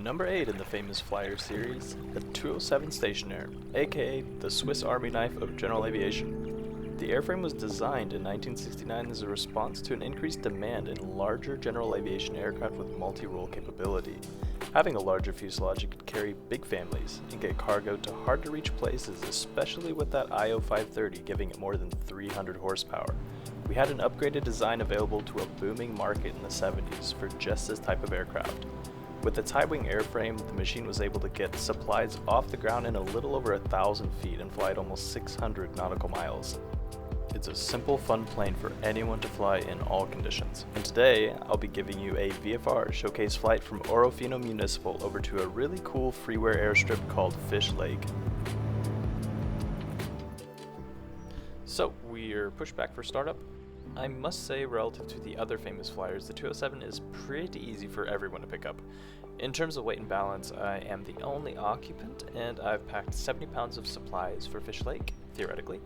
Number 8 in the famous Flyer series, the 207 Stationair, aka the Swiss Army knife of general aviation. The airframe was designed in 1969 as a response to an increased demand in larger general aviation aircraft with multi-role capability. Having a larger fuselage could carry big families and get cargo to hard-to-reach places, especially with that IO 530 giving it more than 300 horsepower. We had an upgraded design available to a booming market in the 70s for just this type of aircraft. With the tie-wing airframe, the machine was able to get supplies off the ground in a little over 1,000 feet and fly at almost 600 nautical miles. It's a simple, fun plane for anyone to fly in all conditions. And today, I'll be giving you a VFR showcase flight from Orofino Municipal over to a really cool freeware airstrip called Fish Lake. So, we're pushed back for startup. I must say, relative to the other famous flyers, the 207 is pretty easy for everyone to pick up. In terms of weight and balance, I am the only occupant, and I've packed 70 pounds of supplies for Fish Lake, theoretically.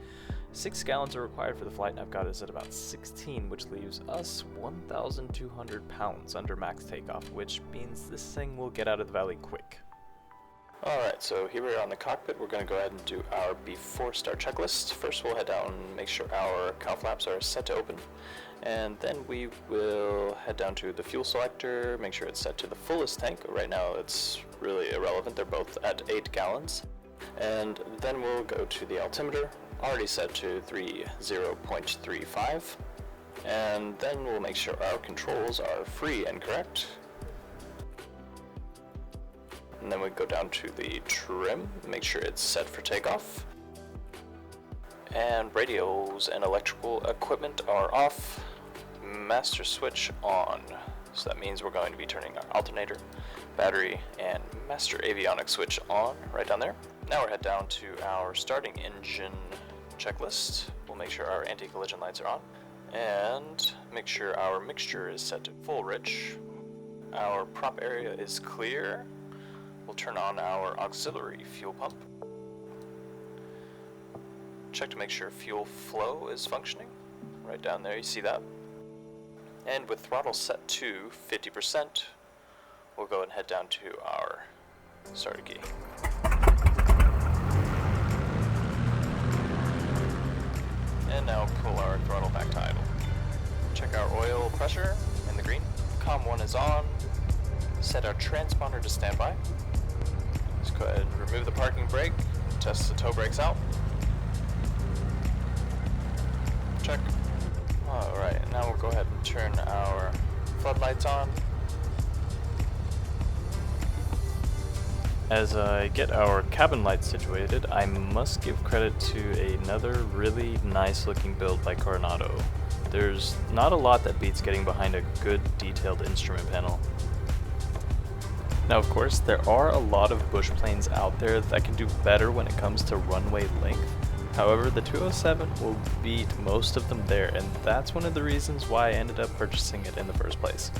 6 gallons are required for the flight, and I've got us at about 16, which leaves us 1,200 pounds under max takeoff, which means this thing will get out of the valley quick. Alright, so here we are on the cockpit. We're going to go ahead and do our before start checklist. First we'll head down and make sure our cowl flaps are set to open. And then we will head down to the fuel selector, make sure it's set to the fullest tank. Right now it's really irrelevant, they're both at 8 gallons. And then we'll go to the altimeter, already set to 30.35. And then we'll make sure our controls are free and correct. And then we go down to the trim, make sure it's set for takeoff. And radios and electrical equipment are off. Master switch on. So that means we're going to be turning our alternator, battery, and master avionics switch on right down there. Now we're head down to our starting engine checklist. We'll make sure our anti-collision lights are on. And make sure our mixture is set to full rich. Our prop area is clear. We'll turn on our auxiliary fuel pump. Check to make sure fuel flow is functioning. Right down there, you see that. And with throttle set to 50%, we'll go and head down to our starter key. And now pull our throttle back to idle. Check our oil pressure in the green. COM 1 is on. Set our transponder to standby. Let's go ahead and remove the parking brake, test the tow brakes out. Check. Alright, now we'll go ahead and turn our floodlights on. As I get our cabin lights situated, I must give credit to another really nice looking build by Coronado. There's not a lot that beats getting behind a good detailed instrument panel. Now of course, there are a lot of bush planes out there that can do better when it comes to runway length. However, the 207 will beat most of them there, and that's one of the reasons why I ended up purchasing it in the first place.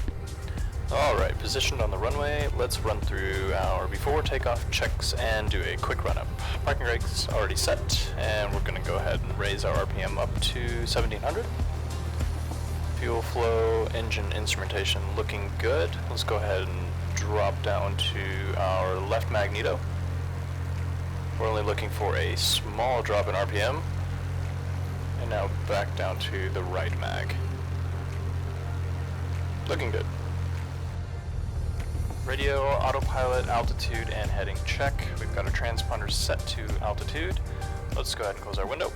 Alright, positioned on the runway, let's run through our before takeoff checks and do a quick run up. Parking brake's already set, and we're going to go ahead and raise our RPM up to 1700. Fuel flow, engine instrumentation looking good. Let's go ahead and drop down to our left magneto. We're only looking for a small drop in RPM. And now back down to the right mag. Looking good. Radio, autopilot, altitude, and heading check. We've got our transponder set to altitude. Let's go ahead and close our window.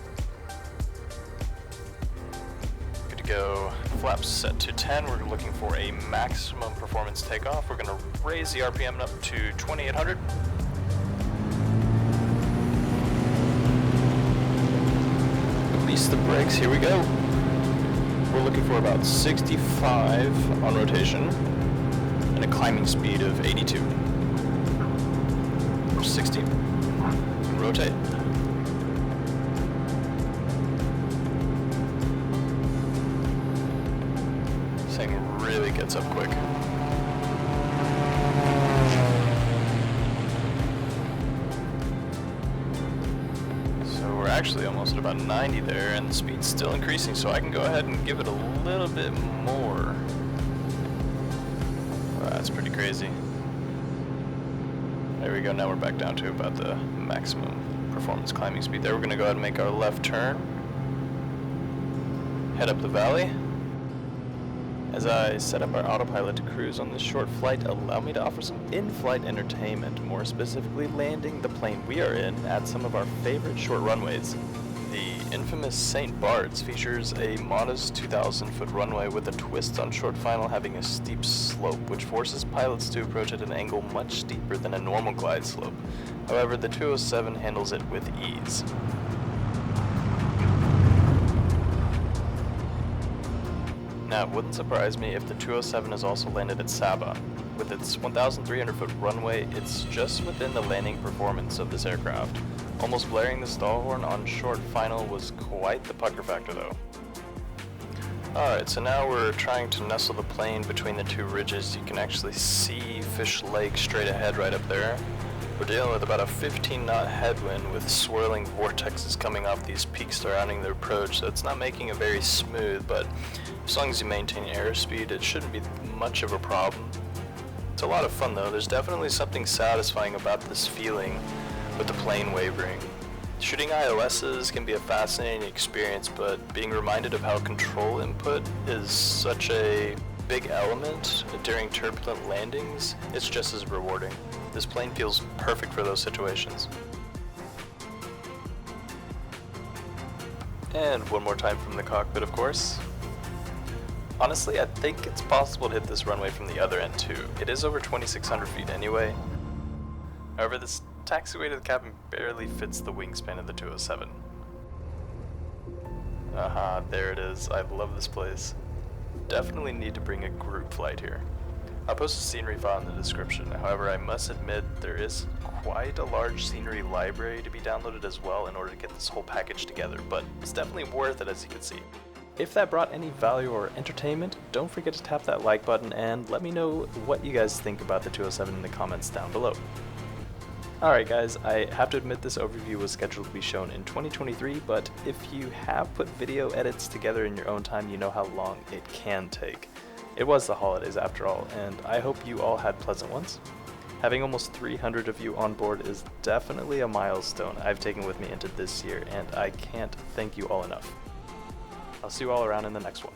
Good to go. Flaps set to 10. We're looking for a maximum performance takeoff. We're going to raise the RPM up to 2800. Release the brakes. Here we go. We're looking for about 65 on rotation and a climbing speed of 82. 60. Rotate. This thing really gets up quick. So we're actually almost at about 90 there, and the speed's still increasing, so I can go ahead and give it a little bit more. Wow, that's pretty crazy. There we go, now we're back down to about the maximum performance climbing speed there. We're going to go ahead and make our left turn. Head up the valley. As I set up our autopilot to cruise on this short flight, allow me to offer some in-flight entertainment, more specifically landing the plane we are in at some of our favorite short runways. The infamous St. Bart's features a modest 2,000-foot runway with a twist on short final having a steep slope, which forces pilots to approach at an angle much steeper than a normal glide slope. However, the 207 handles it with ease. Now, it wouldn't surprise me if the 207 is also landed at Saba. With its 1,300-foot runway, it's just within the landing performance of this aircraft. Almost blaring the stall horn on short final was quite the pucker factor though. Alright, so now we're trying to nestle the plane between the two ridges. You can actually see Fish Lake straight ahead right up there. We're dealing with about a 15-knot headwind with swirling vortexes coming off these peaks surrounding the approach, so it's not making it very smooth, but as long as you maintain airspeed, it shouldn't be much of a problem. It's a lot of fun though. There's definitely something satisfying about this feeling with the plane wavering. Shooting ILSs can be a fascinating experience, but being reminded of how control input is such a big element during turbulent landings, it's just as rewarding. This plane feels perfect for those situations. And one more time from the cockpit, of course. Honestly, I think it's possible to hit this runway from the other end too. It is over 2,600 feet anyway. However, this taxiway to the cabin barely fits the wingspan of the 207. Aha, there it is. I love this place. Definitely need to bring a group flight here. I'll post a scenery file in the description. However, I must admit there is quite a large scenery library to be downloaded as well in order to get this whole package together, but it's definitely worth it as you can see. If that brought any value or entertainment, don't forget to tap that like button and let me know what you guys think about the 207 in the comments down below. Alright guys, I have to admit this overview was scheduled to be shown in 2023, but if you have put video edits together in your own time, you know how long it can take. It was the holidays after all, and I hope you all had pleasant ones. Having almost 300 of you on board is definitely a milestone I've taken with me into this year, and I can't thank you all enough. I'll see you all around in the next one.